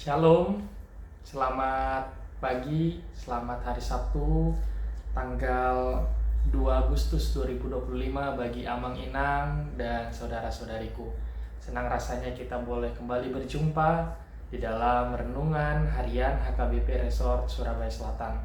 Shalom, selamat pagi, selamat hari Sabtu, tanggal 2 Agustus 2025 bagi Amang Inang dan saudara-saudariku. Senang rasanya kita boleh kembali berjumpa di dalam renungan harian HKBP Resort Surabaya Selatan.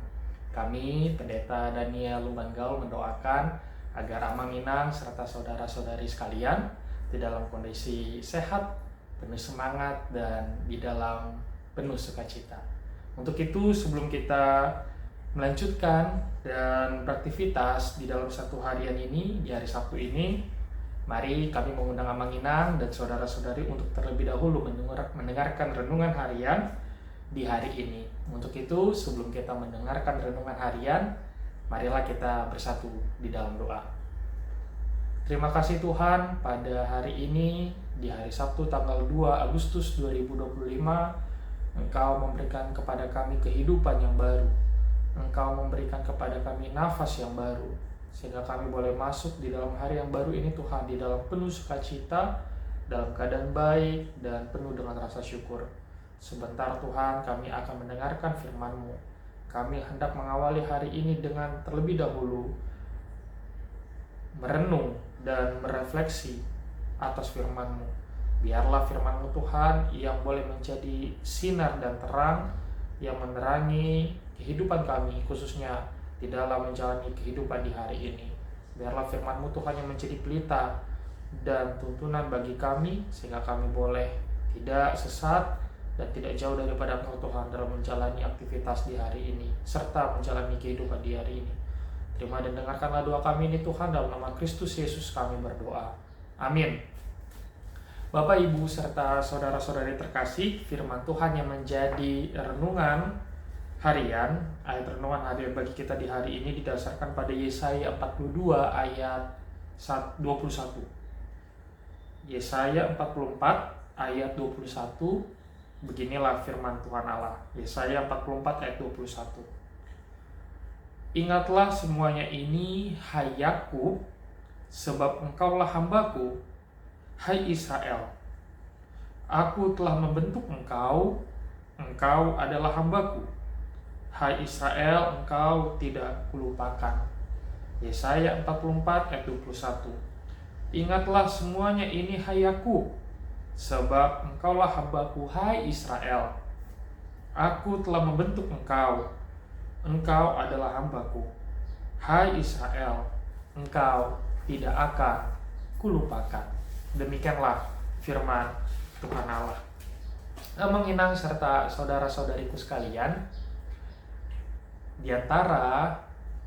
Kami, Pendeta Daniel Lumbangaul, mendoakan agar Amang Inang serta saudara-saudari sekalian di dalam kondisi sehat, penuh semangat, dan di dalam penuh sukacita. Untuk itu, sebelum kita melanjutkan dan beraktivitas di dalam satu harian ini, di hari Sabtu ini, mari kami mengundang Amang Inang dan saudara-saudari untuk terlebih dahulu mendengarkan renungan harian di hari ini. Untuk itu, sebelum kita mendengarkan renungan harian, marilah kita bersatu di dalam doa. Terima kasih Tuhan, pada hari ini, di hari Sabtu tanggal 2 Agustus 2025, Engkau memberikan kepada kami kehidupan yang baru. Engkau memberikan kepada kami nafas yang baru, sehingga kami boleh masuk di dalam hari yang baru ini Tuhan, di dalam penuh sukacita, dalam keadaan baik, dan penuh dengan rasa syukur. Sebentar Tuhan, kami akan mendengarkan firman-Mu. Kami hendak mengawali hari ini dengan terlebih dahulu merenung dan merefleksi atas firman-Mu. Biarlah firman-Mu Tuhan yang boleh menjadi sinar dan terang yang menerangi kehidupan kami, khususnya di dalam menjalani kehidupan di hari ini. Biarlah firman-Mu Tuhan yang menjadi pelita dan tuntunan bagi kami, sehingga kami boleh tidak sesat dan tidak jauh daripada Engkau Tuhan dalam menjalani aktivitas di hari ini, serta menjalani kehidupan di hari ini. Terima dan dengarkanlah doa kami ini Tuhan, dalam nama Kristus Yesus kami berdoa. Amin. Bapak, Ibu, serta saudara-saudari terkasih, firman Tuhan yang menjadi renungan harian, ayat renungan harian bagi kita di hari ini didasarkan pada Yesaya 42 ayat 21. Yesaya 44 ayat 21, beginilah firman Tuhan Allah. Yesaya 44 ayat 21. Ingatlah semuanya ini, hai Yakub, sebab engkaulah hambaku. Hai Israel, aku telah membentuk engkau, engkau adalah hambaku. Hai Israel, engkau tidak kulupakan. Yesaya 44 ayat 21. Ingatlah semuanya ini, hai Yakub, sebab engkaulah hambaku. Hai Israel, aku telah membentuk engkau, engkau adalah hambaku. Hai Israel, engkau tidak akan kulupakan. Demikianlah firman Tuhan Allah. Amang Inang serta saudara-saudariku sekalian, di antara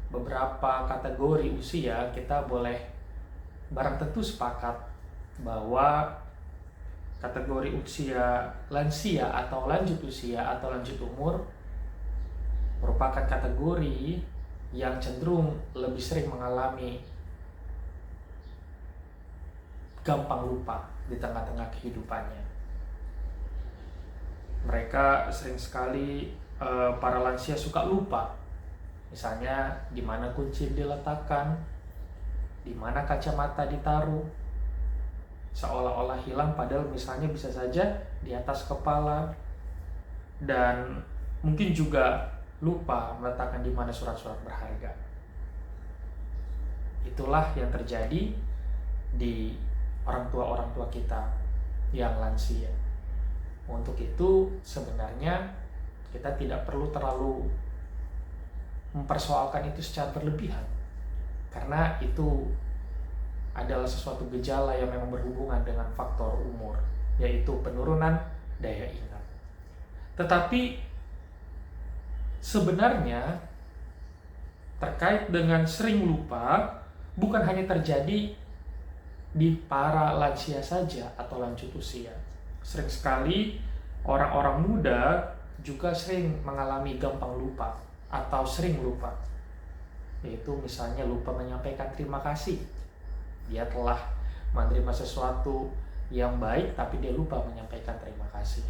beberapa kategori usia, kita boleh barang tentu sepakat bahwa kategori usia lansia atau lanjut usia atau lanjut umur merupakan kategori yang cenderung lebih sering mengalami gampang lupa di tengah-tengah kehidupannya. Mereka sering sekali, para lansia suka lupa. Misalnya di mana kunci diletakkan, di mana kacamata ditaruh, seolah-olah hilang, padahal misalnya bisa saja di atas kepala, dan mungkin juga lupa meletakkan di mana surat-surat berharga. Itulah yang terjadi di orang tua kita yang lansia. Untuk itu sebenarnya kita tidak perlu terlalu mempersoalkan itu secara berlebihan, karena itu adalah sesuatu gejala yang memang berhubungan dengan faktor umur, yaitu penurunan daya ingat. Tetapi sebenarnya terkait dengan sering lupa bukan hanya terjadi di para lansia saja atau lanjut usia. Sering sekali orang-orang muda juga sering mengalami gampang lupa atau sering lupa, yaitu misalnya lupa menyampaikan terima kasih. Dia telah menerima sesuatu yang baik tapi dia lupa menyampaikan terima kasih.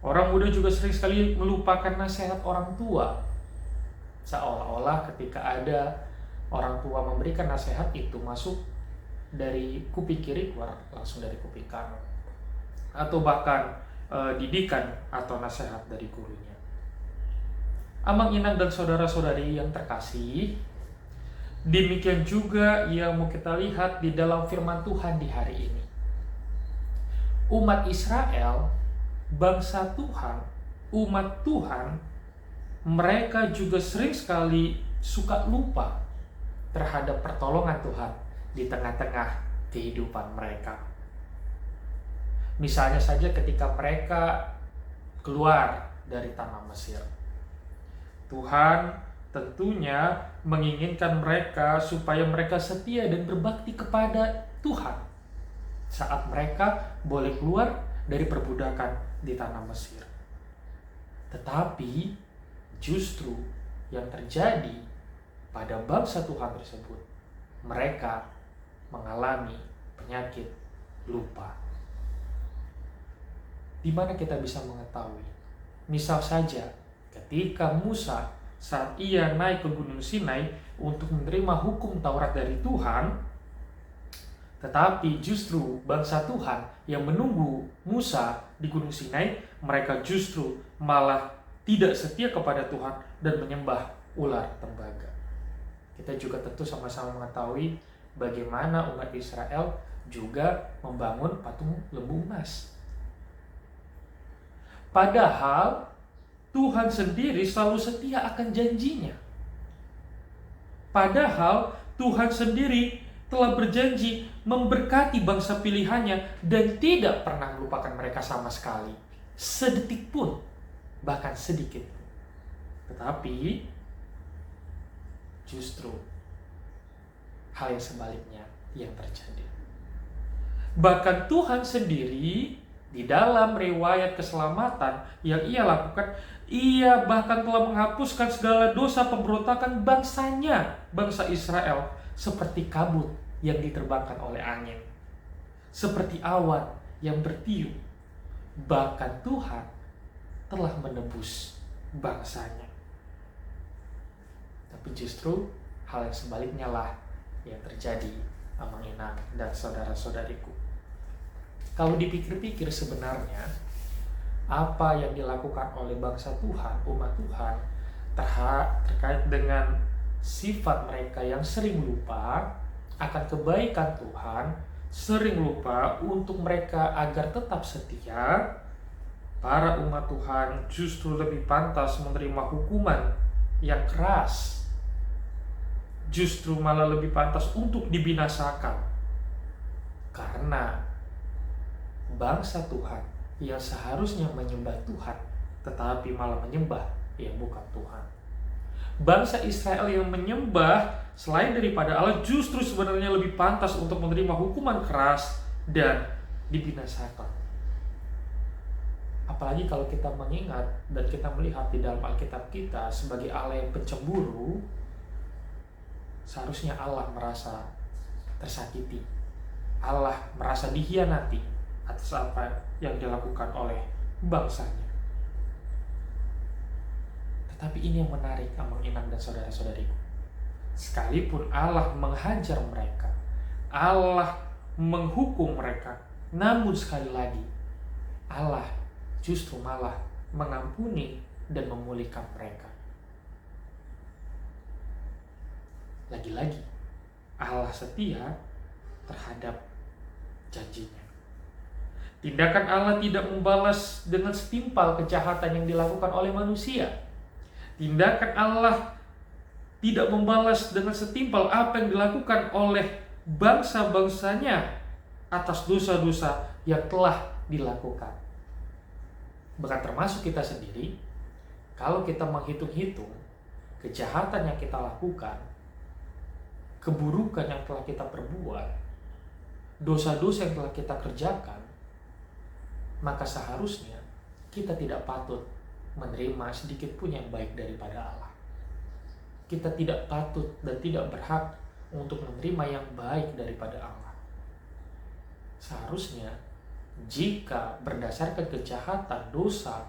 Orang muda juga sering sekali melupakan nasihat orang tua, seolah-olah ketika ada orang tua memberikan nasihat itu masuk dari kuping kiri keluar langsung dari kuping kanan, atau bahkan didikan atau nasihat dari gurunya. Amang Inang dan saudara-saudari yang terkasih, demikian juga yang mau kita lihat di dalam firman Tuhan di hari ini. Umat Israel, bangsa Tuhan, umat Tuhan, mereka juga sering sekali suka lupa terhadap pertolongan Tuhan di tengah-tengah kehidupan mereka. Misalnya saja ketika mereka keluar dari tanah Mesir, Tuhan tentunya menginginkan mereka supaya mereka setia dan berbakti kepada Tuhan saat mereka boleh keluar dari perbudakan di tanah Mesir. Tetapi justru yang terjadi pada bangsa Tuhan tersebut, mereka mengalami penyakit lupa. Di mana kita bisa mengetahui? Misal saja ketika Musa saat ia naik ke Gunung Sinai untuk menerima hukum Taurat dari Tuhan, tetapi justru bangsa Tuhan yang menunggu Musa di Gunung Sinai, mereka justru malah tidak setia kepada Tuhan dan menyembah ular tembaga. Kita juga tentu sama-sama mengetahui bagaimana umat Israel juga membangun patung lembu emas. Padahal Tuhan sendiri selalu setia akan janjinya. Padahal Tuhan sendiri telah berjanji memberkati bangsa pilihannya dan tidak pernah melupakan mereka sama sekali. Sedetik pun, bahkan sedikit. Tetapi justru hal yang sebaliknya yang terjadi. Bahkan Tuhan sendiri di dalam riwayat keselamatan yang ia lakukan, ia bahkan telah menghapuskan segala dosa pemberontakan bangsanya, bangsa Israel, seperti kabut yang diterbangkan oleh angin, seperti awan yang bertiup. Bahkan Tuhan telah menebus bangsanya. Tapi justru hal yang sebaliknya lah yang terjadi, Amang Inang dan saudara-saudariku. Kalau dipikir-pikir sebenarnya apa yang dilakukan oleh bangsa Tuhan, umat Tuhan, terkait dengan sifat mereka yang sering lupa akan kebaikan Tuhan, sering lupa untuk mereka agar tetap setia, para umat Tuhan justru lebih pantas menerima hukuman yang keras, justru malah lebih pantas untuk dibinasakan. Karena bangsa Tuhan yang seharusnya menyembah Tuhan tetapi malah menyembah yang bukan Tuhan. Bangsa Israel yang menyembah selain daripada Allah justru sebenarnya lebih pantas untuk menerima hukuman keras dan dibinasakan. Apalagi kalau kita mengingat dan kita melihat di dalam Alkitab kita sebagai Allah yang pencemburu, seharusnya Allah merasa tersakiti, Allah merasa dikhianati atas apa yang dilakukan oleh bangsanya. Tetapi ini yang menarik, Amang Inang dan saudara-saudariku. Sekalipun Allah menghajar mereka, Allah menghukum mereka, namun sekali lagi Allah justru malah mengampuni dan memulihkan mereka. Lagi-lagi Allah setia terhadap janjinya. Tindakan Allah tidak membalas dengan setimpal kejahatan yang dilakukan oleh manusia. Tindakan Allah tidak membalas dengan setimpal apa yang dilakukan oleh bangsa-bangsanya atas dosa-dosa yang telah dilakukan. Bahkan termasuk kita sendiri, kalau kita menghitung-hitung kejahatan yang kita lakukan, keburukan yang telah kita perbuat, dosa-dosa yang telah kita kerjakan, maka seharusnya kita tidak patut menerima sedikit pun yang baik daripada Allah. Kita tidak patut dan tidak berhak untuk menerima yang baik daripada Allah. Seharusnya jika berdasarkan kejahatan, dosa,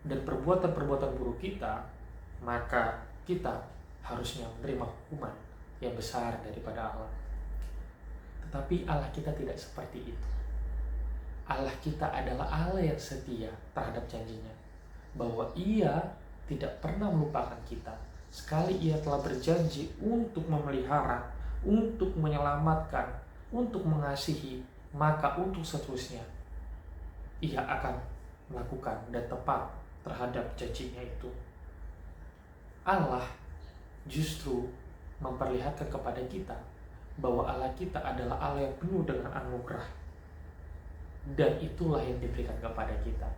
dan perbuatan-perbuatan buruk kita, maka kita harusnya menerima hukuman yang besar daripada Allah. Tetapi Allah kita tidak seperti itu. Allah kita adalah Allah yang setia terhadap janjinya, bahwa Ia tidak pernah melupakan kita. Sekali Ia telah berjanji untuk memelihara, untuk menyelamatkan, untuk mengasihi, maka untuk seterusnya Ia akan melakukan dan tepat terhadap janjinya itu. Allah justru memperlihatkan kepada kita bahwa Allah kita adalah Allah yang penuh dengan anugerah. Dan itulah yang diberikan kepada kita.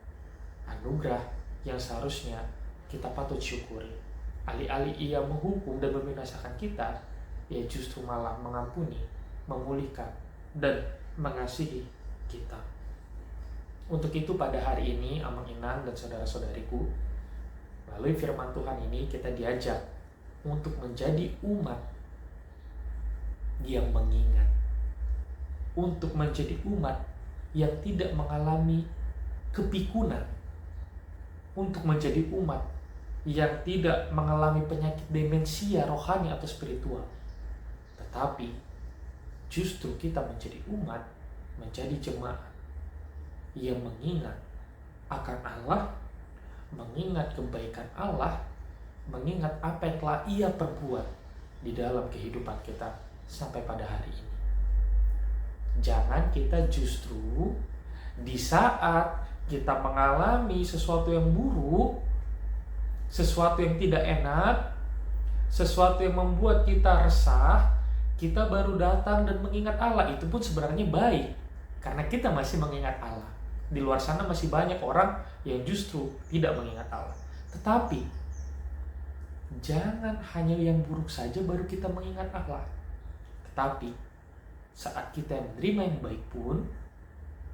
Anugerah yang seharusnya kita patut syukuri. Alih-alih Ia menghukum dan membinasakan kita, Ia justru malah mengampuni, memulihkan, dan mengasihi kita. Untuk itu pada hari ini, Amang Inang dan saudara-saudariku, melalui firman Tuhan ini kita diajak untuk menjadi umat yang mengingat, untuk menjadi umat yang tidak mengalami kepikunan, untuk menjadi umat yang tidak mengalami penyakit demensia rohani atau spiritual, tetapi justru kita menjadi umat, menjadi jemaat yang mengingat akan Allah, mengingat kebaikan Allah, mengingat apa yang telah Ia perbuat di dalam kehidupan kita sampai pada hari ini. Jangan kita justru di saat kita mengalami sesuatu yang buruk, sesuatu yang tidak enak, sesuatu yang membuat kita resah, kita baru datang dan mengingat Allah. Itu pun sebenarnya baik, karena kita masih mengingat Allah. Di luar sana masih banyak orang yang justru tidak mengingat Allah. Tetapi jangan hanya yang buruk saja baru kita mengingat Allah. Tetapi saat kita menerima yang baik pun,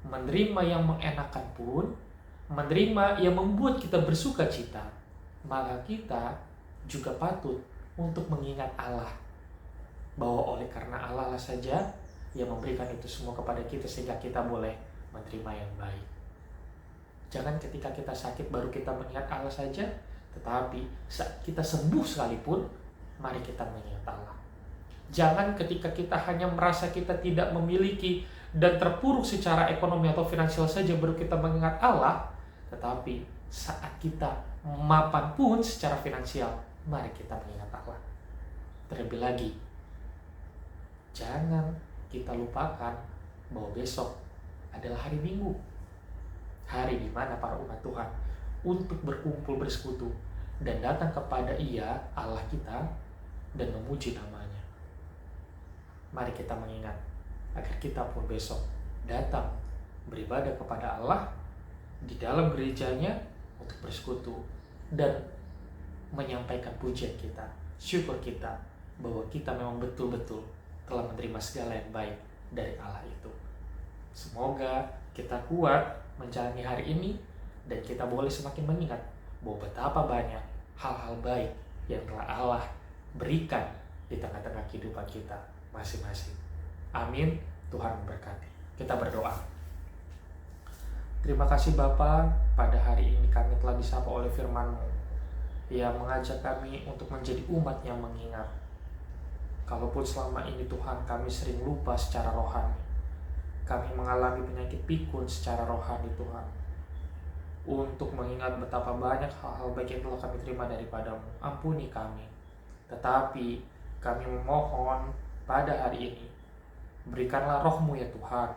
menerima yang mengenakan pun, menerima yang membuat kita bersuka cita, maka kita juga patut untuk mengingat Allah, bahwa oleh karena Allah lah saja yang memberikan itu semua kepada kita sehingga kita boleh menerima yang baik. Jangan ketika kita sakit baru kita mengingat Allah saja, tetapi saat kita sembuh sekalipun, mari kita mengingat Allah. Jangan ketika kita hanya merasa kita tidak memiliki dan terpuruk secara ekonomi atau finansial saja baru kita mengingat Allah, tetapi saat kita mapan pun secara finansial, mari kita mengingat Allah. Terlebih lagi, jangan kita lupakan bahwa besok adalah hari Minggu, hari di mana para umat Tuhan untuk berkumpul bersekutu dan datang kepada Ia, Allah kita, dan memuji namanya. Mari kita mengingat agar kita pun besok datang beribadah kepada Allah di dalam gerejanya untuk bersekutu dan menyampaikan pujian kita, syukur kita bahwa kita memang betul-betul telah menerima segala yang baik dari Allah itu. Semoga kita kuat menjalani hari ini dan kita boleh semakin mengingat bahwa betapa banyak hal-hal baik yang telah Allah berikan di tengah-tengah kehidupan kita masing-masing. Amin. Tuhan memberkati. Kita berdoa. Terima kasih Bapa, pada hari ini kami telah disapa oleh firman-Mu yang mengajak kami untuk menjadi umat yang mengingat. Kalaupun selama ini Tuhan kami sering lupa secara rohani, kami mengalami penyakit pikun secara rohani Tuhan, untuk mengingat betapa banyak hal-hal baik yang telah kami terima daripada-Mu. Ampuni kami. Tetapi kami memohon pada hari ini, berikanlah Roh-Mu ya Tuhan,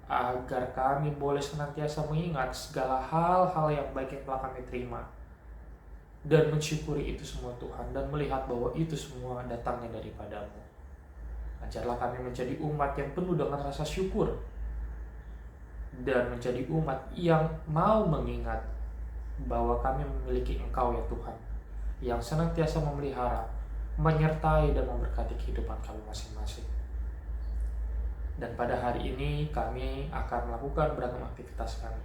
agar kami boleh senantiasa mengingat segala hal-hal yang baik yang telah kami terima. dan mensyukuri itu semua Tuhan, dan melihat bahwa itu semua datangnya daripada-Mu. Ajarlah kami menjadi umat yang penuh dengan rasa syukur, dan menjadi umat yang mau mengingat bahwa kami memiliki Engkau ya Tuhan, yang senantiasa memelihara, menyertai dan memberkati kehidupan kami masing-masing. Dan pada hari ini kami akan melakukan beragam aktivitas kami.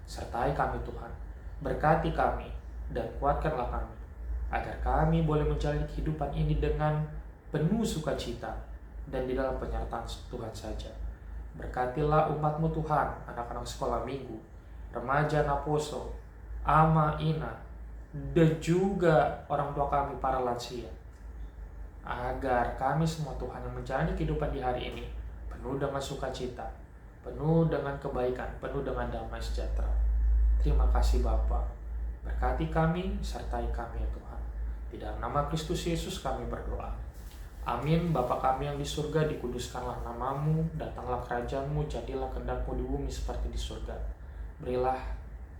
Sertai kami Tuhan, berkati kami, dan kuatkanlah kami, agar kami boleh menjalani kehidupan ini dengan penuh sukacita dan di dalam penyertaan Tuhan saja. Berkatilah umat-Mu Tuhan, anak-anak sekolah minggu, remaja Naposo, ama, ina, dan juga orang tua kami para lansia, agar kami semua Tuhan yang menjalani kehidupan di hari ini penuh dengan sukacita, penuh dengan kebaikan, penuh dengan damai sejahtera. Terima kasih Bapa. Berkati kami, sertai kami ya Tuhan. Di dalam nama Kristus Yesus kami berdoa. Amin. Bapa kami yang di surga, dikuduskanlah nama-Mu, datanglah kerajaan-Mu, jadilah kehendak-Mu di bumi seperti di surga. Berilah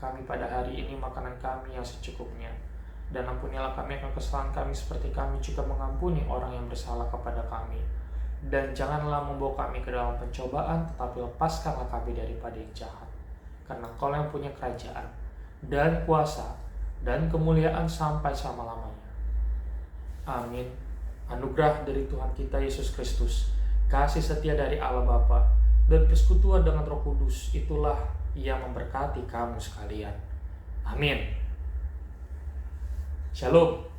kami pada hari ini makanan kami yang secukupnya, dan ampunilah kami akan kesalahan kami seperti kami juga mengampuni orang yang bersalah kepada kami. Dan janganlah membawa kami ke dalam pencobaan, tetapi lepaskanlah kami daripada yang jahat. Karena Engkau yang punya kerajaan, dan kuasa, dan kemuliaan sampai selama-lamanya. Amin. Anugerah dari Tuhan kita Yesus Kristus, kasih setia dari Allah Bapa, dan persekutuan dengan Roh Kudus, itulah yang memberkati kamu sekalian. Amin. Shalom.